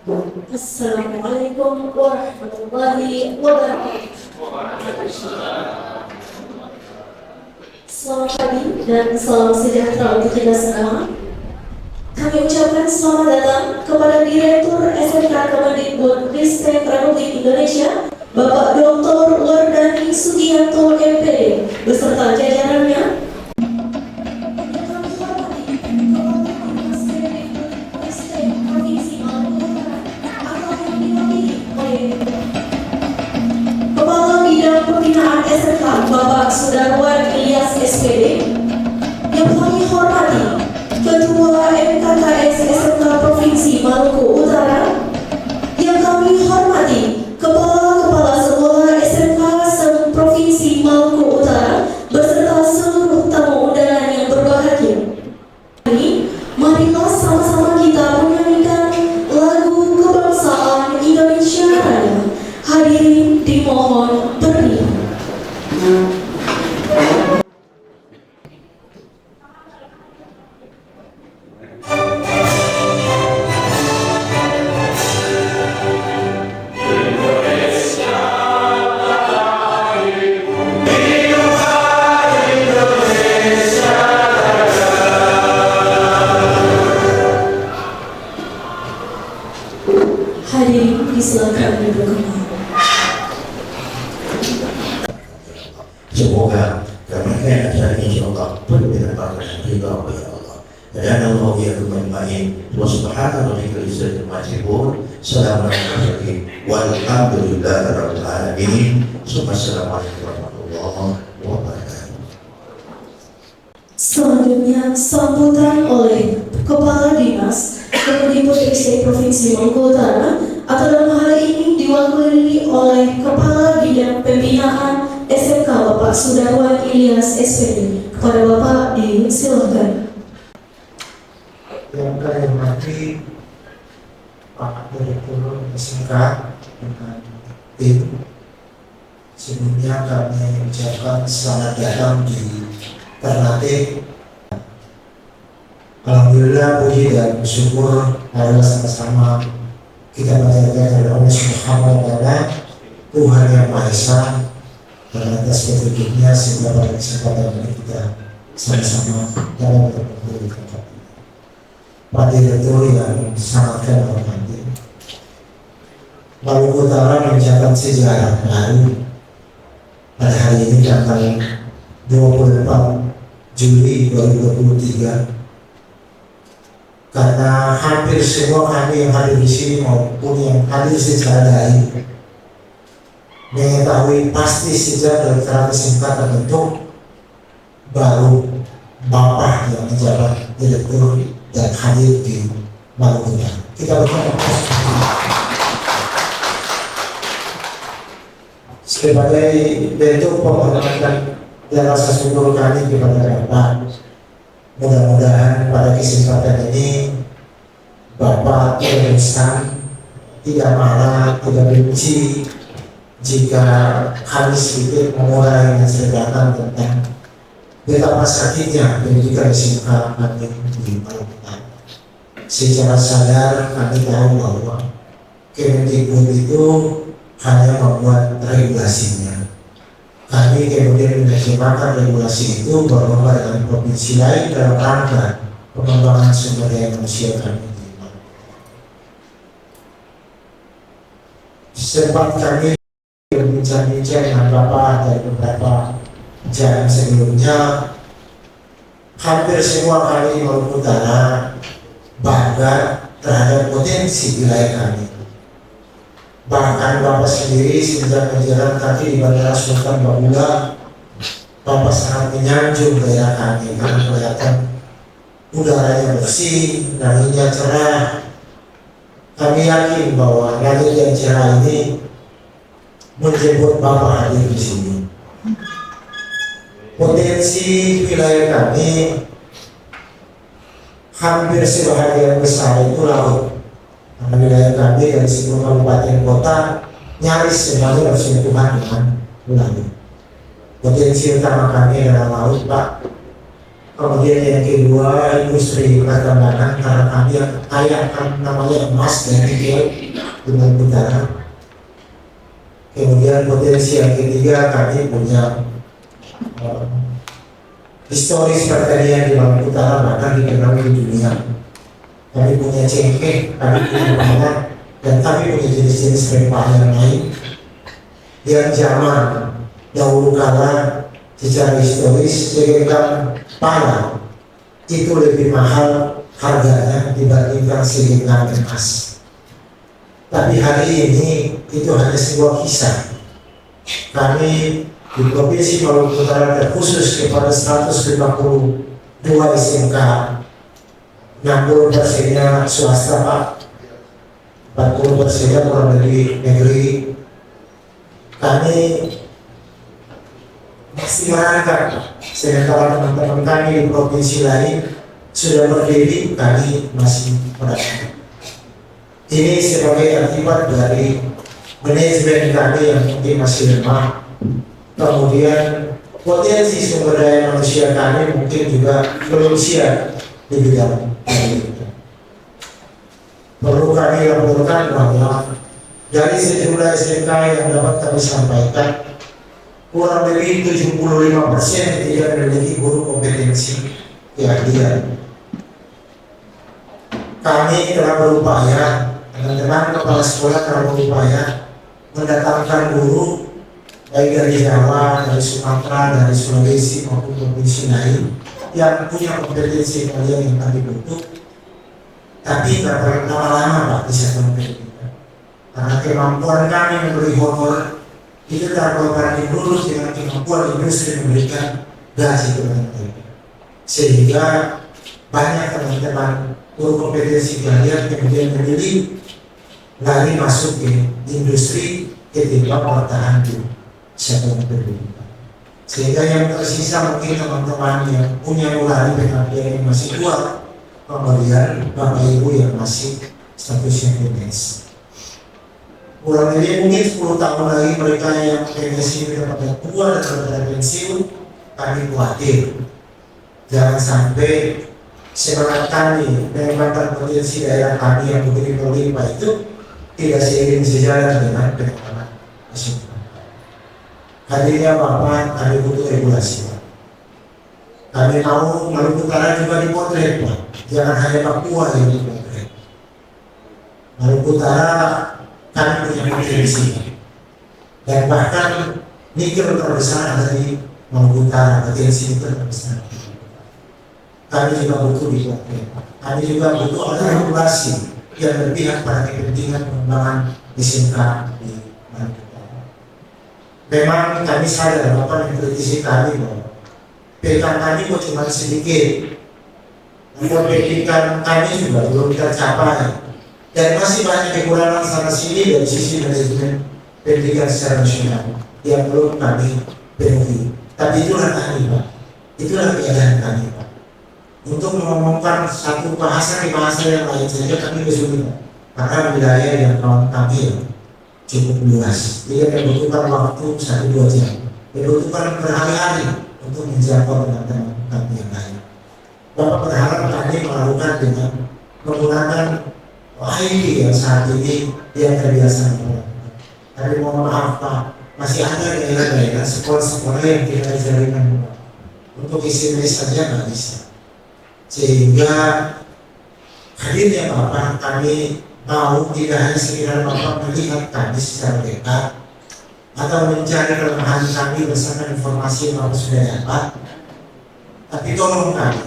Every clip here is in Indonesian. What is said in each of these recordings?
Assalamualaikum warahmatullahi wabarakatuh. Selamat pagi dan salam sejahtera untuk kita semua. Kami ucapkan selamat datang kepada Direktur SMK Kemendikbud Ristek Republik Indonesia, Bapak Dr. Wardani Sugianto MPD beserta jajarannya. Kepala Bidang Pembinaan SMK Bapak Sudarwan Ilyas SPD, yang kami hormati Ketua MKKS SMK Provinsi Maluku Utara, yang kami hormati Kepala-Kepala Sekolah SMK Provinsi Maluku Utara beserta seluruh tamu undangan yang berbahagia. Marilah sama-sama kita menyanyikan lagu kebangsaan Indonesia Raya. Hadirin dimohon berdiri. Hadirin disilakan duduk kembali. Semoga kemerdekaan acara ini Allah penuh dengan berkah dan ridha oleh Allah. Dan Allah yakum ajmain. Wa subhana rabbika rabbil izzati amma yasifun. Salamun alal mursalin. Walhamdulillahi rabbil alamin. Assalamualaikum warahmatullahi wabarakatuh. Selanjutnya sambutan oleh Kepala Dinas Kemendikbud Ristek Provinsi Maluku Utara, atau dalam hal ini diwakili oleh Kepala Bidang Pembinaan SMK Bapak Sudarwan Ilyas SPD. Kepada Bapak disilakan. Yang kami hormati Pak Direktur SMK dengan tim, sebelumnya kami ucapkan selamat datang di Ternate. Alhamdulillah, puji dan bersyukur adalah sama-sama kita menjaga dari Allah Subhanahu wa Ta'ala, Tuhan yang Maha Esa, dan atas petunjuknya sehingga pada kesempatan ini kita sama-sama dalam berkumpul di tempat ini. Pak Direktur yang sangat kami hormati, Maluku Utara mencatat sejarah baru pada hari ini tanggal 24 Juli 2023, karena hampir semua kami yang hadir di sini maupun yang hadir secara daring mengetahui pasti sejak dari SMK terbentuk baru Bapak yang menjabat Direktur dan hadir di Maluku Utara. Kita berterima kasih sebagai bentuk penghormatan dan rasa syukur kami kepada Bapak. Mudah-mudahan pada kesempatan ini Bapak terus-terusan tidak marah, tidak benci jika kami sedikit mengurangi dan ceritakan tentang betapa sakitnya pendidikan SMK kami di Maluku Utara. Secara sadar kami tahu bahwa Kemendikbud itu hanya membuat regulasinya. Kami kemudian menerjemahkan regulasi itu bersama dengan provinsi lain dalam rangka pengembangan sumber daya manusia kami di Maluku. Sempat kami berbincang-bincang dengan Bapak dari beberapa jam sebelumnya, hampir semua kami di Maluku Utara bangga terhadap potensi wilayah kami. Bahkan Bapak sendiri sejak berjalan kaki di Bandara Sultan Bahulah, Bapak sangat menyanjung daerah kami karena kelihatan udaranya bersih, anginnya cerah. Kami yakin bahwa langit yang cerah ini menjemput Bapak hadir di sini. Potensi wilayah kami hampir sebahagian besar itu laut. Wilayah kami dari 10 kabupaten kota nyaris semuanya bersentuhan dengan laut. Potensi utama kami adalah laut, Pak. Kemudian yang kedua, industri pertambangan, karena kami yang kaya kan namanya emas dan nikel dengan utara. Kemudian potensi yang ketiga, kami punya historis pertanian di Maluku Utara bahkan dikenal di dunia. Kami punya cengkeh, kami punya bawang, dan kami punya jenis-jenis rempah yang lain yang zaman dahulu kala secara historis segenggam pala itu lebih mahal harganya dibandingkan segenggam emas. Tapi hari ini itu hanya sebuah kisah. Kami di Provinsi Maluku Utara terkhusus kepada 152 SMK, 60%-nya swasta Pak, 40%-nya kurang lebih negeri. Kami masih merangkak, sementara teman-teman kami di provinsi lain sudah berdiri, kami masih merangkak. Ini sebagai akibat dari manajemen kami yang mungkin masih lemah. Kemudian potensi sumber daya manusia kami mungkin juga belum siap di bidang ini. Perlu kami laporkan bahwa dari sejumlah SMK yang dapat kami sampaikan, kurang lebih 75% tidak memiliki guru kompetensi keahlian. Kami telah berupaya, teman-teman kepala sekolah telah berupaya mendatangkan guru baik dari Jawa, dari Sumatera, dari Sulawesi maupun provinsi lain yang punya kompetensi keahlian yang kami butuh. Tapi tidak perlu lama-lama Pak bisa kompetensi. Karena kemampuan kami memberi honor itu terkompari lurus dengan kemampuan industri memberikan gaji kepada mereka. Sehingga banyak teman-teman guru kompetensi keahlian kemudian memilih lari masuk ke industri ketimbang bertahan di sektor pendidikan. Sehingga yang tersisa mungkin teman-teman yang punya nurani pengabdian yang masih kuat, kemudian Bapak Ibu yang masih statusnya PNS. Kurang lebih mungkin 10 tahun lagi mereka yang PNS ini dapat tua dan berada pensiun, kami khawatir jangan sampai semangat kami mengembangkan potensi daerah kami yang begitu berlimpah itu tidak seiring sejalan dengan pengembangan nasional. Hadirnya Bapak, kami butuh regulasi. Kami mau Maluku Utara juga dipotret Pak, jangan hanya Papua yang dipotret. Maluku Utara kami punya potensi, dan bahkan nikel terbesar ada di Maluku Utara, potensi nikel terbesar. Kami juga butuh dipotret. Kami juga butuh ada regulasi yang berpihak pada kepentingan pengembangan SMK di Maluku Utara. Memang kami sadar Bapak mengkritisi kami bahwa PK kami kok cuma sedikit, pendidikan kami juga belum tercapai. Dan masih banyak kekurangan sana sini dari sisi manajemen pendidikan secara nasional yang belum kami penuhi. Tapi itulah kami Pak, itulah keadaan kami Pak. Untuk mengomongkan satu bahasa ke bahasa yang lain saja kami kesulitan karena wilayah yang kawan kami cukup luas. Dia membutuhkan waktu 1-2 jam, membutuhkan berhari-hari untuk menjangkau teman-teman kami yang lain. Bapak berharap kami melakukan dengan menggunakan IT yang saat ini yang terbiasa melakukan. Tapi mohon maaf Pak, masih ada daerah-daerah sekolah-sekolah yang tidak jaringan untuk SMS saja nggak bisa. Sehingga hadirnya Bapak, kami mau tidak hanya sekedar Bapak melihat kami secara dekat atau mencari kelemahan kami bersama informasi yang Bapak sudah dapat, tapi tolong kami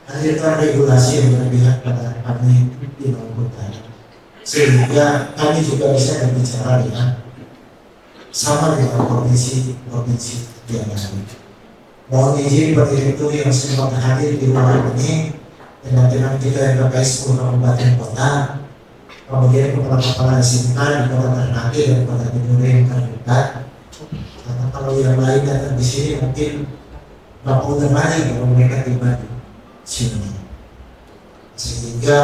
hadirkan regulasi yang berpihak pada kami di Maluku Utara, sehingga kami juga bisa berbicara dengan sama dengan provinsi yang lain. Mohon izin Pak Direktur yang sempat hadir di ruangan ini, teman-teman kita yang KPS 10 Kabupaten Kota, kemudian kepala-kepala SMK di Kota Ternate dan Kota Timur yang terdekat. Karena kalau yang lain datang di sini mungkin Bapak udah balik kalau mereka tiba di sini, sehingga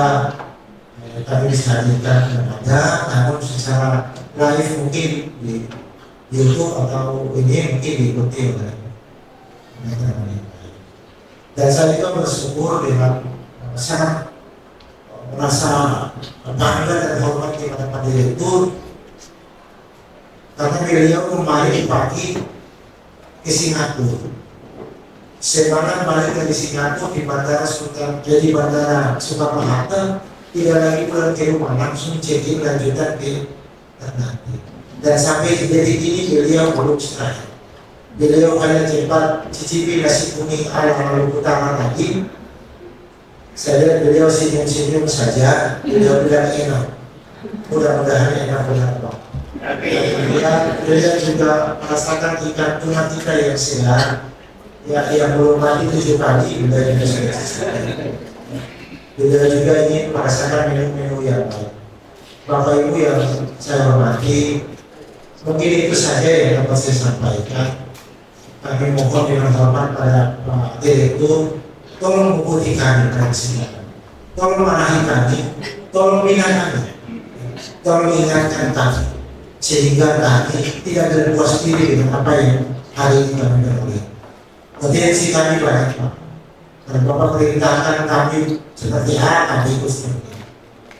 kami bisa hadirkan kepada, namun secara live mungkin di YouTube atau ini mungkin diikuti oleh teman-teman yang lain. Dan saya juga bersyukur dengan sangat merasa bangga dan hormat kepada Pak Direktur karena beliau kembali pagi ke Singapura. Sekarang balik dari Singapura di Bandara Soekarno-Hatta, tidak lagi pulang ke rumah, langsung check-in lanjutan ke Ternate. Dan sampai di detik ini beliau belum selesai. Beliau hanya cepat cicipi nasi kuning ala Maluku Utara tadi. Saya lihat beliau senyum-senyum saja, beliau bilang enak. Mudah-mudahan enak benar Pak. Beliau juga merasakan ikan tuna kita yang sehat, yang belum mati 7 kali, beliau juga sudah selesai. Beliau juga ingin merasakan menu-menu yang baik. Bapak Ibu yang saya hormati, mungkin itu saja yang dapat saya sampaikan. Kami mohon dengan hormat pada Pak Direktur, tolong mengikuti kami dari sini. Tolong marahi kami, tolong bina kami, tolong ingatkan kami, sehingga kami tidak berpuas diri dengan apa yang hari ini kami peroleh. Potensi kami banyak Pak. Dan Bapak perintahkan kami seperti A, kami ikut seperti ini.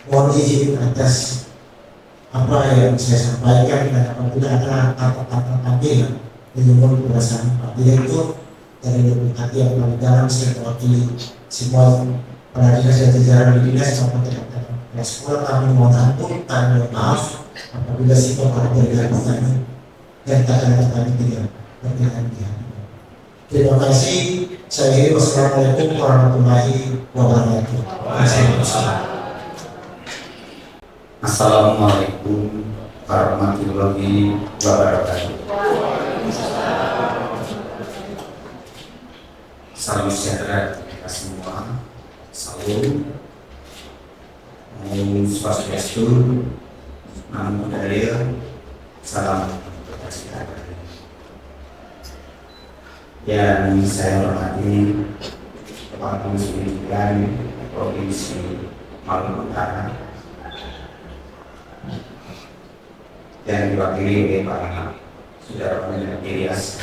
Mohon izin atas apa yang saya sampaikan dan apabila ada kata-kata kami yang menyumbang perasaan Pak Direktur dari deputasi yang paling dalam, saya mewakili semua para dinas dan jajaran di dinas maupun teman-teman sekolah. Kami mohon ampun, kami mohon maaf apabila sikap berbeda kami dan kata-kata kami tidak berkenan di hati. Terima kasih. Saya kira wassalamualaikum warahmatullahi wabarakatuh. Assalamualaikum warahmatullahi wabarakatuh. Salam sejahtera kita semua. Salam. Om Swastiastu. Namo Buddhaya. Salam kebajikan. Yang saya hormati Kepala Komisi Pendidikan Provinsi Maluku Utara yang diwakili oleh Pak Saudara Ilyas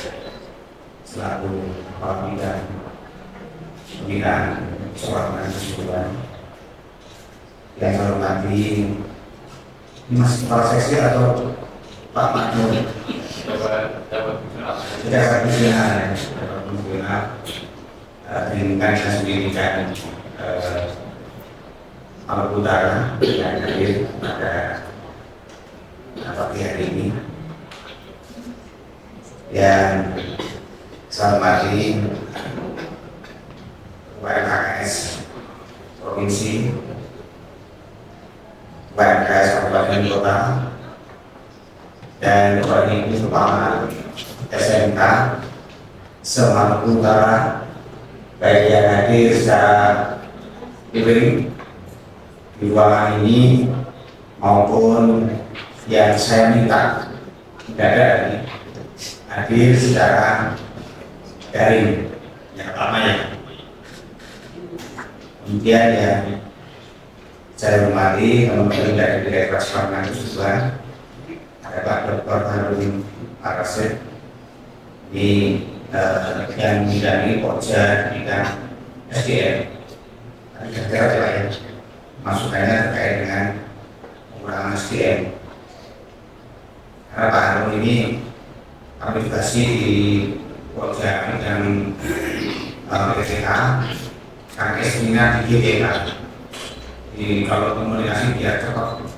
selaku Kepala Bidang Pembinaan Sekolah dan Kejuruan. Yang saya hormati Mas Kepala Seksi atau Pak Makmur Jabat Pembinaan Dinas Pendidikan Maluku Utara yang hadir pada pagi hari ini. Yang saya hormati UMKS Provinsi, UMKS Kabupaten Kota, dan Kepala SMK se-Maluku Utara, baik yang hadir secara daring di ruangan ini maupun yang saya minta tidak ada hadir secara daring yang pertamanya. Kemudian yang saya hormati teman-teman dari Direktorat Pengembangan Kejuruan, ada Pak Dr. Harun Arasif di yang membidangi Pokja bidang SDM. Kira-kira ya masukannya terkait dengan pengurangan SDM. Karena Pak Harun ini aplikasi di Pokja bidang PTK, karena S-nya di GTK. Jadi kalau komunikasi biar cepat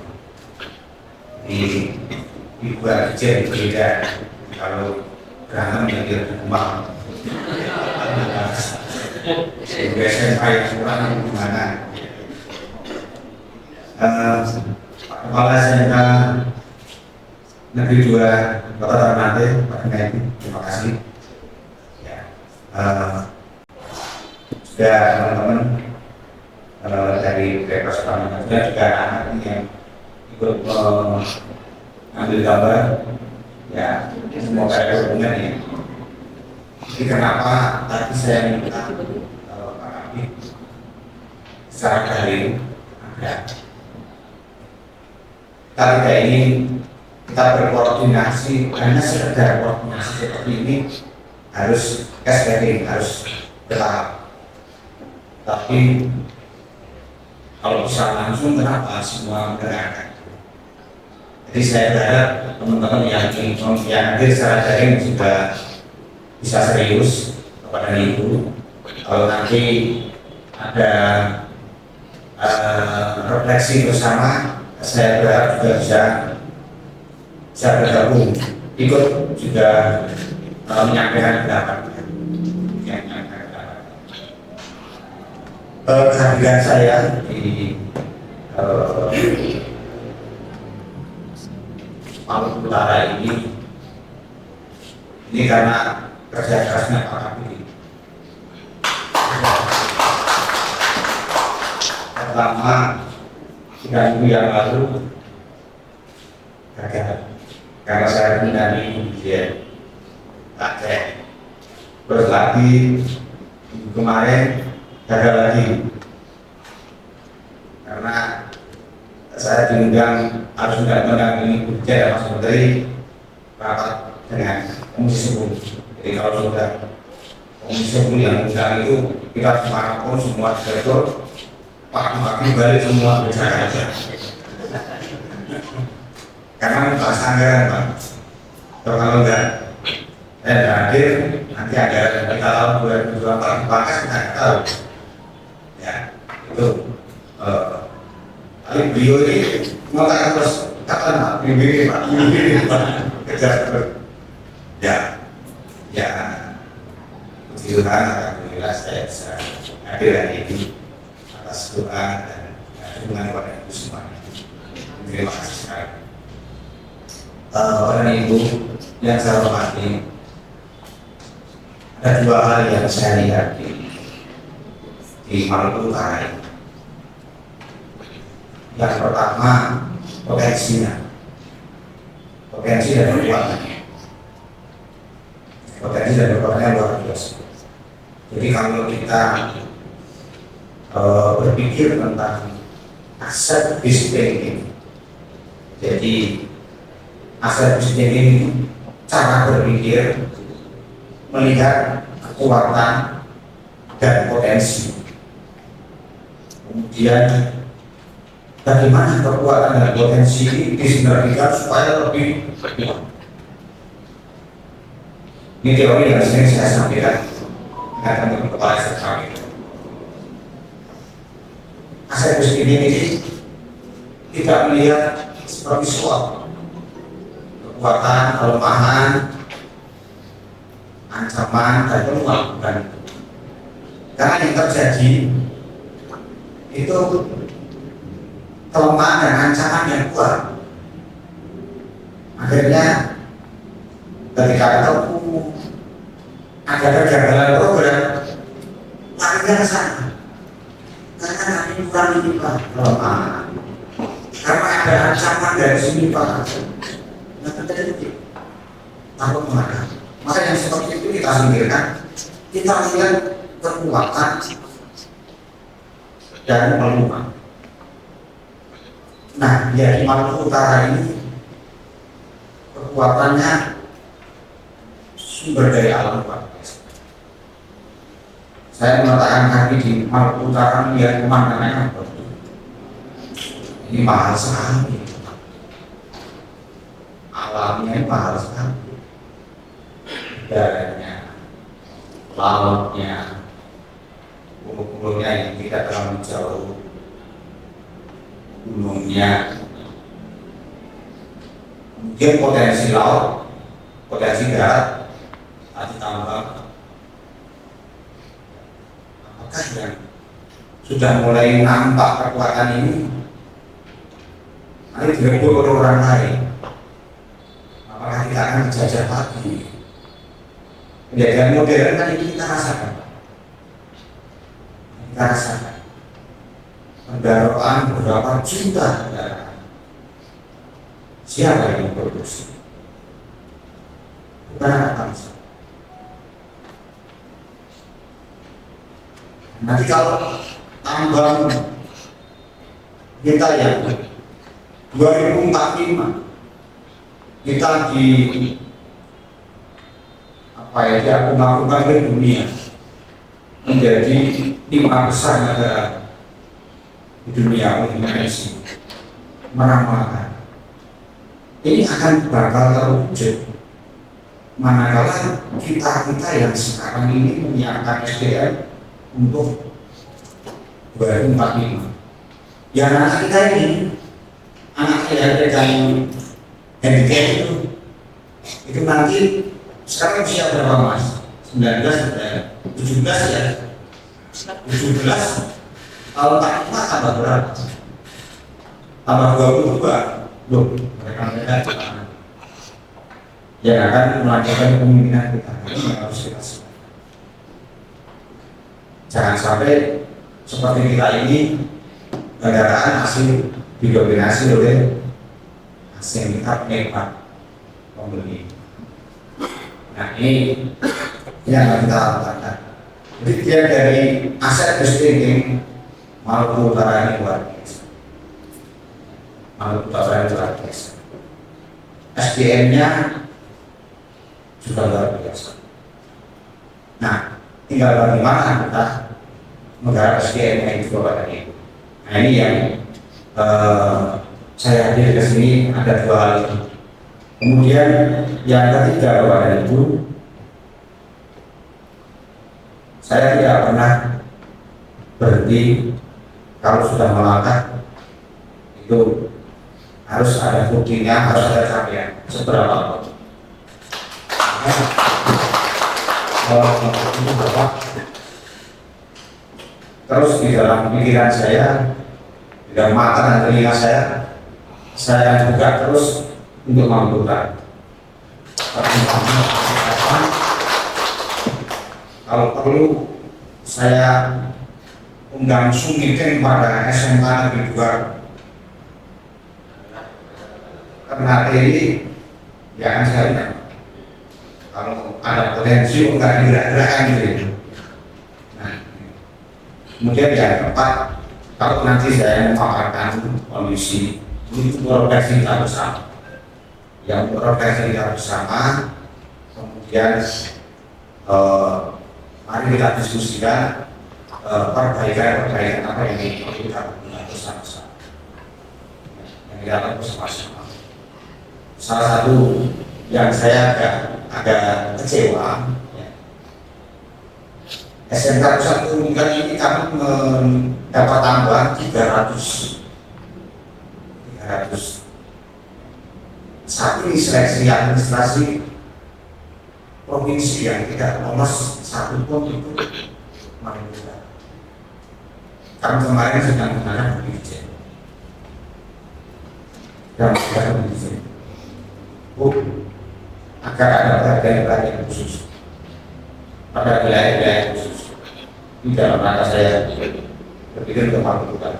dibuat kecil berbeda. Kalau berantem yang tidak berkembang, sehingga SMK yang kurang gimana? Kepala SMK Negeri 2 Kota Ternate, Pak Kennedy, terima kasih. Ya, juga teman-teman dari Direktorat Pengembangan dan juga anak yang ikut mengambil gambar. Ya, semoga ada hubungannya. Jadi kenapa tadi saya minta Pak Habib secara daring ada. Kita tidak ingin kita berkoordinasi, hanya sekedar koordinasi seperti ini harus SPT, harus bertahap. Tapi kalau bisa langsung kenapa semua gerakan? Jadi saya berharap teman-teman yang hadir secara daring juga bisa serius kepada Ibu. Kalau nanti ada refleksi bersama, saya berharap juga bisa bergabung, ikut juga menyampaikan pendapat. Kehadiran saya di Maluku Utara ini karena kerja kerasnya Pak Kapili. Pertama, 3 minggu yang lalu gagal karena saya menjadi dia pakai. Terus lagi minggu kemarin gagal lagi karena saya diundang harus mendampingi Bukja dan Mas Menteri rapat dengan Komisi 10. Jadi kalau sudah Komisi 10 yang undang itu kita semangat semua direktur pagi-pagi balik semua bicara aja. Karena bahas anggaran Pak. Kalau enggak hadir nanti anggaran kita tahun 2024 bahkan kita nggak tahu. Ya itu. Tapi beliau ini mengatakan terus kapan Pak? Mimpi Pak. Kejar terus. Ya. Puji Tuhan, alhamdulillah saya bisa hadir hari ini atas doa dan dukungan kepada Ibu semuanya. Terima kasih sekali. Bapak dan Ibu yang saya hormati, ada 2 hal yang saya lihat di Maluku Utara ini. Yang pertama, potensi dan kekuatannya. Potensi dan kekuatannya luar biasa. Jadi kalau kita berpikir tentang aset bisnis ini, jadi aset bisnis ini cara berpikir melihat kekuatan dan potensi, kemudian bagaimana kekuatan dan potensi ini disinergikan supaya lebih kuat. Ini teori yang sering saya sampaikan dengan teman-teman kepala sektor itu. Aset bisnis ini tidak melihat seperti SWOT, kekuatan, kelemahan, ancaman, dan peluang, bukan. Karena yang terjadi itu kelemahan dan ancaman yang kuat. Akhirnya ketika ada kegagalan program, larinya ke sana. Karena kami bukan ini Pak, kelemahan. Karena ada ancaman dari sini Pak. Nah, terjadi takut menghadap. Maka yang seperti itu kita singkirkan. Kita lihat kekuatan dan peluang. Nah, ya di Maluku Utara ini kekuatannya sumber daya alam Pak. Saya meletakkan kaki di Maluku Utara melihat pemandangannya ini mahal sekali. Alamnya ini mahal sekali. Udaranya, lautnya, pulau-pulaunya yang tidak terlalu jauh, gunungnya, kemudian potensi laut, potensi darat, nanti tambang. Apakah yang sudah mulai nampak kekuatan ini nanti direbut oleh orang lain? Apakah kita akan dijajah lagi? Penjajahan modern kan ini kita rasakan. Kita rasakan pendaraan beberapa juta kendaraan. Siapa yang memproduksi? Bukan anak bangsa. Nanti kalau tambang kita yang 2045 kita di apa ya, diakumulkan ke dunia menjadi 5 besar negara di dunia Indonesia meramalkan ini akan bakal terwujud manakala kita yang sekarang ini menyiapkan SDM untuk 2045. Ya anak kita ini, anak yang handicap itu nanti sekarang usia berapa mas? 19 sudah 17 ya? 17 kalau tak cuma tambah berapa? Tambah 22 loh, mereka yang akan melanjutkan kemungkinan kita ini yang harus kita siapkan. Jangan sampai seperti kita ini kendaraan masih didominasi oleh asing, kita penikmat pembeli. Nah ini yang akan kita lakukan. Jadi dia dari aset bestanding Maluku Utara ini luar biasa. Maluku Utara ini luar biasa. SDM-nya juga luar biasa. Nah, tinggal bagaimana kita menggarap SDM-nya itu Bapak dan Ibu. Nah ini yang saya hadir ke sini ada 2 hal ini. Kemudian yang ketiga Bapak dan Ibu, saya tidak pernah berhenti kalau sudah melangkah itu harus ada buktinya, harus ada capaian seberapa pun. Terus di dalam pikiran saya, di dalam mata dan telinga saya buka terus untuk membuka. Kalau perlu saya undang summitin pada SMK Negeri 2 karena ini jangan saya kalau ada potensi enggak digerak-gerakkan gitu. Nah, kemudian yang keempat, kalau nanti saya memaparkan kondisi ini progresi kita bersama, yang progresi kita bersama, kemudian mari kita diskusikan perbaikan apa yang kita lakukan bersama-sama, yang kita lakukan bersama-sama. Salah satu yang saya agak kecewa, ya. SMK Pusat Pendidikan ini kami mendapat tambahan 300 saat ini seleksi administrasi provinsi yang tidak lolos satu pun itu Maluku. Kami kemarin sedang menggunakan BPJS dan sudah BPJS agar ada perhatian khusus pada wilayah-wilayah khusus di dalam rangka saya berpikir untuk Maluku. Tapi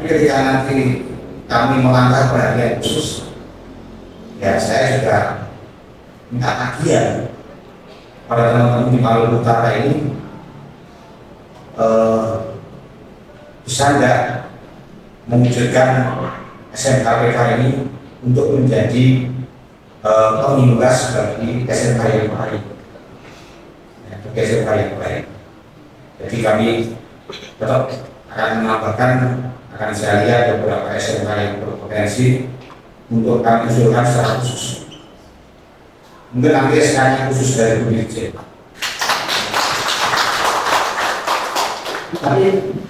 ketika nanti kami melangkah perhatian khusus, ya saya juga minta kajian pada teman-teman di Maluku Utara ini bisa enggak mewujudkan SMKPK ini untuk menjadi pengimbas bagi SMK yang lain, ya, bagi SMK yang lain. Jadi kami tetap akan menambahkan, akan saya lihat beberapa SMK yang berpotensi untuk kami usulkan secara khusus. Mungkin nanti SK-nya khusus dari BPJS. Tapi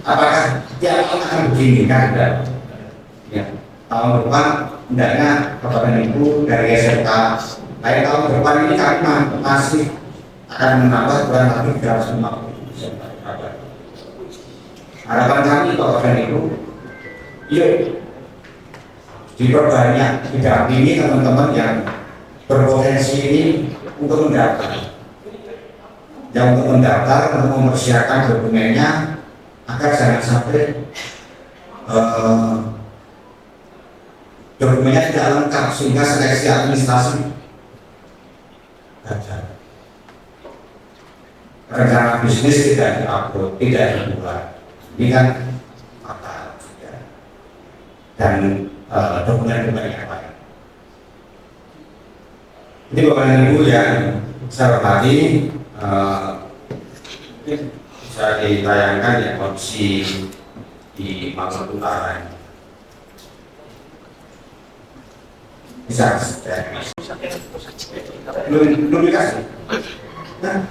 apakah tiap tahun akan begini kan? Ya, tahun depan hendaknya Bapak dan Ibu dari SMK lain tahun depan ini kami masih akan menambah kurang lebih 350 SMK. Harapan kami Bapak dan Ibu, yuk diperbanyak, didampingi teman-teman yang berpotensi ini untuk mendaftar. Yang untuk mendaftar, untuk mempersiapkan dokumennya agar jangan sampai dokumennya tidak lengkap sehingga seleksi administrasi gagal. Rencana bisnis tidak diupload, tidak dibuat. Ini kan fatal juga. Dan dokumen-dokumen yang lain. Jadi Bapak dan Ibu yang saya hormati, bisa ditayangkan ya kondisi di Maluku Utara ini. Bisa, belum dikasih. Nah,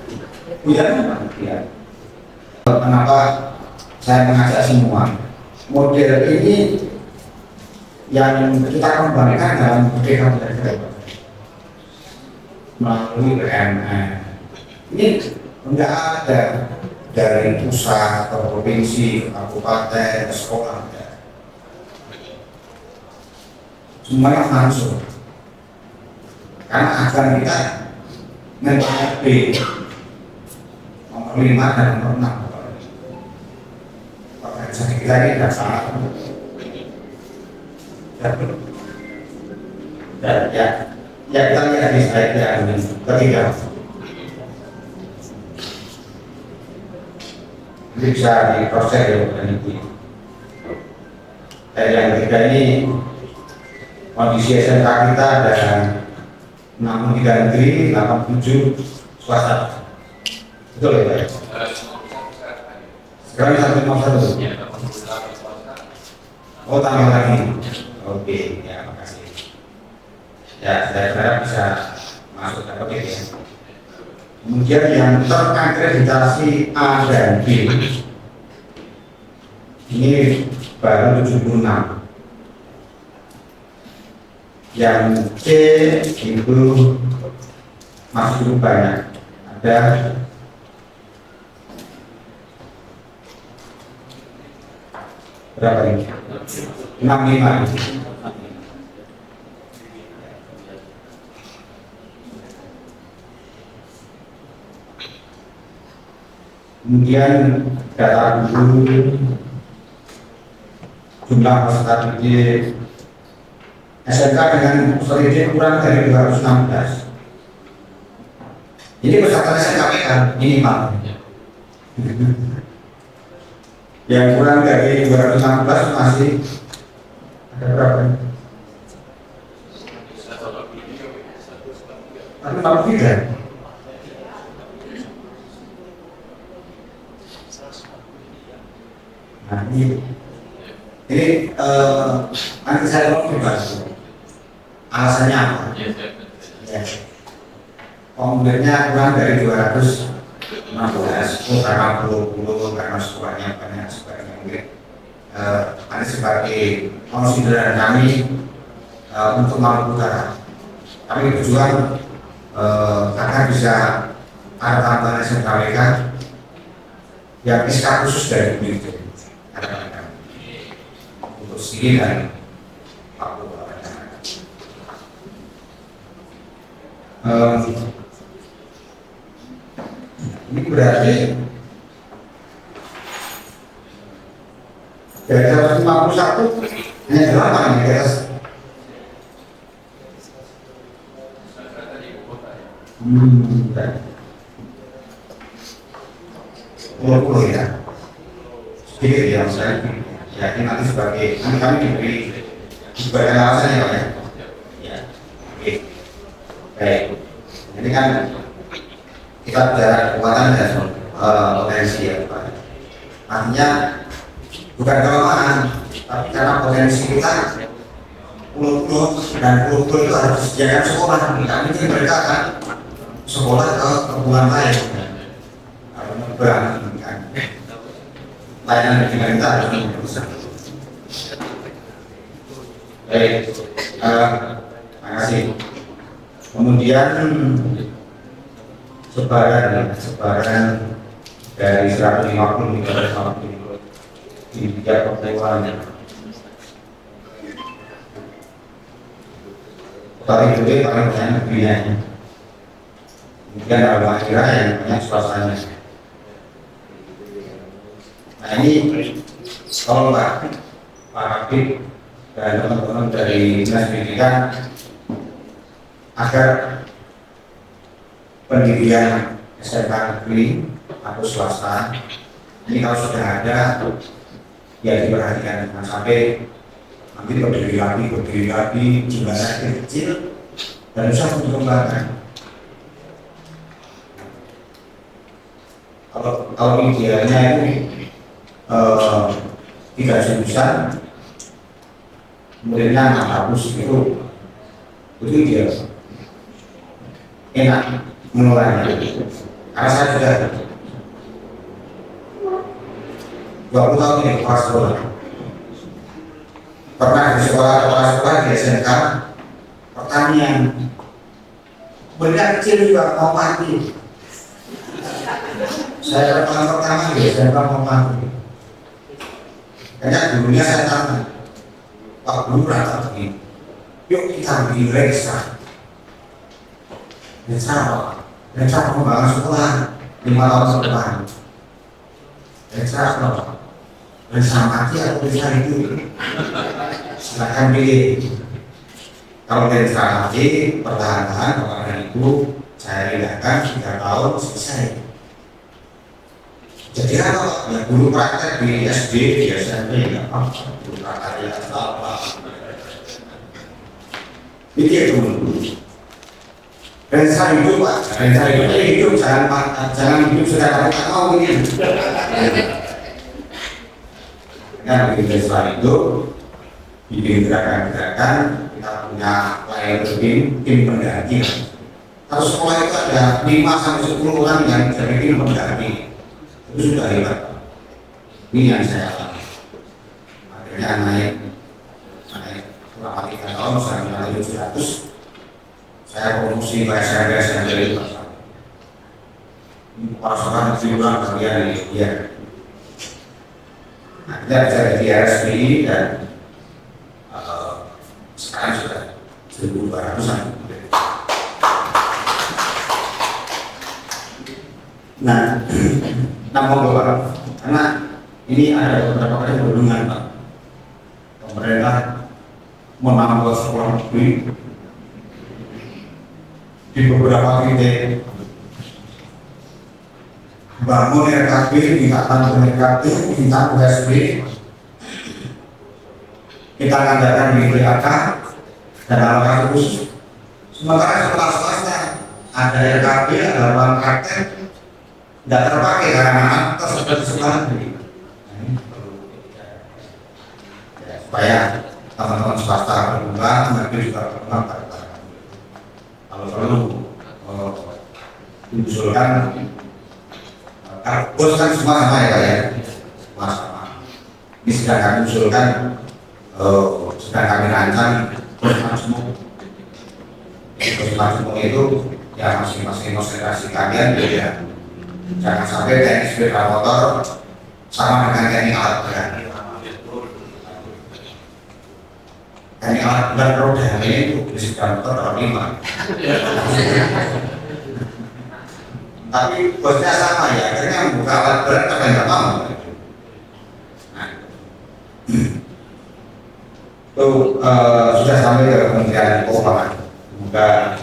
ya. Kenapa saya mengajak semua model ini yang kita kembangkan dalam Merdeka Belajar melalui BMN. Ini enggak ada dari pusat atau provinsi, kabupaten, sekolah. Semuanya langsung. Karena akan kita menghadapi nomor 5 dan nomor 6. Organisasi kita ini tidak salah. Dan ya kita lihat di slide yang ketiga. Ini bisa diproses ya bukan itu. Dan yang ketiga ini kondisi SMK kita ada 63 negeri, 87 swasta. Betul ya Pak? Sekarang 151. Oh tambah lagi. Oke, ya makasih. Ya saya harap bisa masuk ke topik ya. Kemudian yang terakreditasi A dan B ini baru 76. Yang C itu masih cukup banyak, ada berapa ini? 65. Kemudian data guru, jumlah peserta didik SMK dengan selisih kurang dari 216. Ini peserta SMK minimal. Yang kurang dari 216 masih ada berapa? Tapi 43. Nah ini nanti saya mau dibahas. Alasannya apa? Ya. Komplainnya kurang dari 216, karena puluh karena suaranya banyak sebagainya mungkin. Ini sebagai konsideran kami untuk Maluku Utara. Kami berjuang agar bisa ada tambahan SMKWK yang SK khusus dari BPJS untuk sini dan Papua. Ini berarti dari 151 hanya 8 ya guys. Puluh ya. Sedikit ya saya yakin nanti sebagai kami diberi sebagai alasan ya Pak ya. Ya. Oke. Baik. Ini kan kita bicara kekuatan dan potensi ya Pak. Artinya bukan kelemahan, tapi karena potensi kita pulau-pulau dan pulau-pulau itu harus disediakan sekolah. Tidak mungkin mereka akan sekolah ke kepulauan lain. Kalau menyeberang kan layanan pemerintah harus berusaha. Baik, terima kasih. Kemudian sebaran dari 150 hingga 150 di tiga kepulauan. Tadi itu paling banyak negerinya. Kemudian ada daerah yang banyak swastanya. Nah ini kalau Pak Habib dan teman-teman dari Dinas Pendidikan agar pendidikan SMK negeri atau swasta ini kalau sudah ada ya diperhatikan, jangan sampai nanti berdiri lagi jumlahnya kecil dan susah untuk dikembangkan. Kalau kalau idealnya itu 3 jurusan, kemudian 600 itu ideal, enak mengelolanya. Karena saya sudah 20 tahun ini kepala sekolah, pernah di sekolah di SMK pertanian, benda kecil juga mau mati. Saya tahun pertama di SMK mau mati. Karena dulunya saya tanya, Pak Guru rata begini, yuk kita bikin reksa. Reksa pengembangan sekolah 5 tahun ke depan. Reksa apa? Reksa mati atau reksa hidup? Silakan pilih. Kalau reksa mati, pertahanan kepada itu saya pindahkan 3 tahun selesai. Jadi apa? Ya guru praktek di SD, di SMP, nggak apa-apa. Guru praktek di apa? Itu dulu. Rensa hidup, Pak. Rensa hidup, jangan hidup sudah kamu tak mau ini. Dengan bikin rensa itu, bikin gerakan-gerakan, kita punya layer tim pendamping. Kalau sekolah itu ada 5-10 orang yang jadi tim pendamping. Itu sudah hebat. Ini yang saya alami. Akhirnya naik selama 3 tahun sampai 700. Saya promosi bahasa dari pasangan jiwa kalian ini ya. Akhirnya saya jadi RSPI dan sekarang sudah 1.200-an. Nah, namun Bapak, karena ini ada beberapa kali perundungan Pak. Pemerintah menambah sekolah negeri di beberapa titik, bangun RKB, tingkatan RKB, tingkatan USB, kita ngadakan di PHK dan alat khusus. Sementara sekolah swasta ada RKB, ada ruang praktek, tidak terpakai karena anak tersebut di sekolah negeri. Supaya teman-teman swasta berkembang, negeri juga berkembang. Kalau perlu diusulkan, bos kan semua sama ya Pak ya, semua sama. Ini sedang kami usulkan, sedang kami rancang bos majmuk itu ya masing-masing konsentrasi kalian beda. Jangan sampai teknik sepeda motor sama dengan teknik alat berat. Teknik alat berat roda ini itu sepeda motor dalam 5. Tapi bosnya sama ya, akhirnya membuka alat berat tapi nggak mau. Nah, itu sudah sampai ke Kementerian Keuangan. Semoga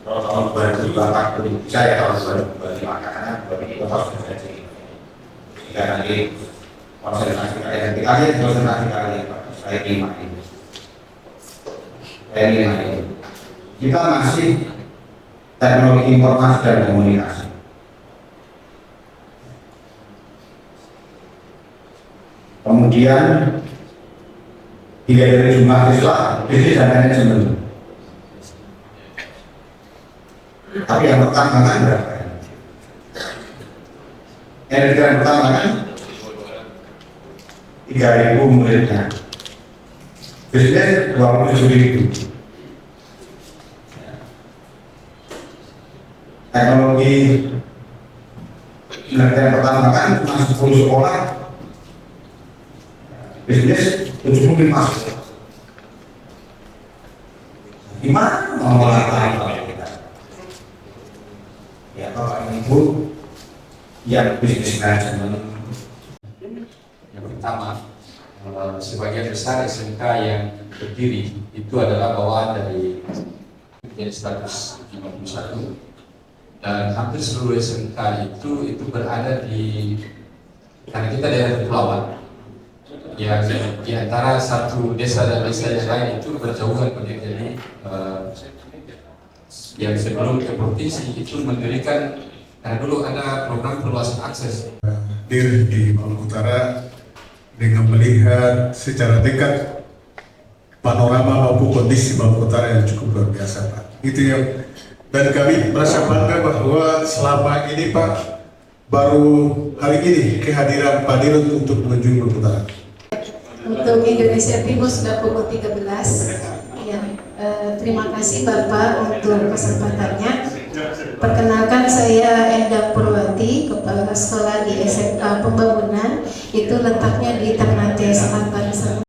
tahun 2040 saya tahun 2025 karena 2025 sudah jadi. Jika nanti konsentrasi kalian Pak, saya 5 ini. Kita masih teknologi informasi dan komunikasi. Kemudian dilihat dari jumlah siswa, bisnis dan manajemen. Tapi yang pertama kan berapa? Yang pertama kan 3.000 muridnya. Bisnis 27.000. Teknologi penelitian pertama kan cuma 10 sekolah, bisnis 75 sekolah. Gimana mengolah kita? Ya Bapak Ibu yang bisnis manajemen. Yang pertama, sebagian besar SMK yang berdiri itu adalah bawaan dari status 51. Dan hampir seluruh SMK itu berada di, karena kita daerah kepulauan yang di antara satu desa dan desa yang lain itu berjauhan begitu. Jadi yang sebelum ke provinsi itu mendirikan Karena dulu ada program perluasan akses. Hadir di Maluku Utara dengan melihat secara dekat panorama maupun kondisi Maluku Utara yang cukup luar biasa, Pak. Itu yang, dan kami merasa bangga bahwa selama ini, Pak, baru hari ini kehadiran Pak Dirut untuk mengunjungi Maluku Utara. Untuk Indonesia Timur sudah pukul 13. Ya, terima kasih Bapak untuk kesempatannya. Perkenalkan, saya Endang Purwati, Kepala Sekolah di SMK Pembangunan. Itu letaknya di Ternate, Selatan.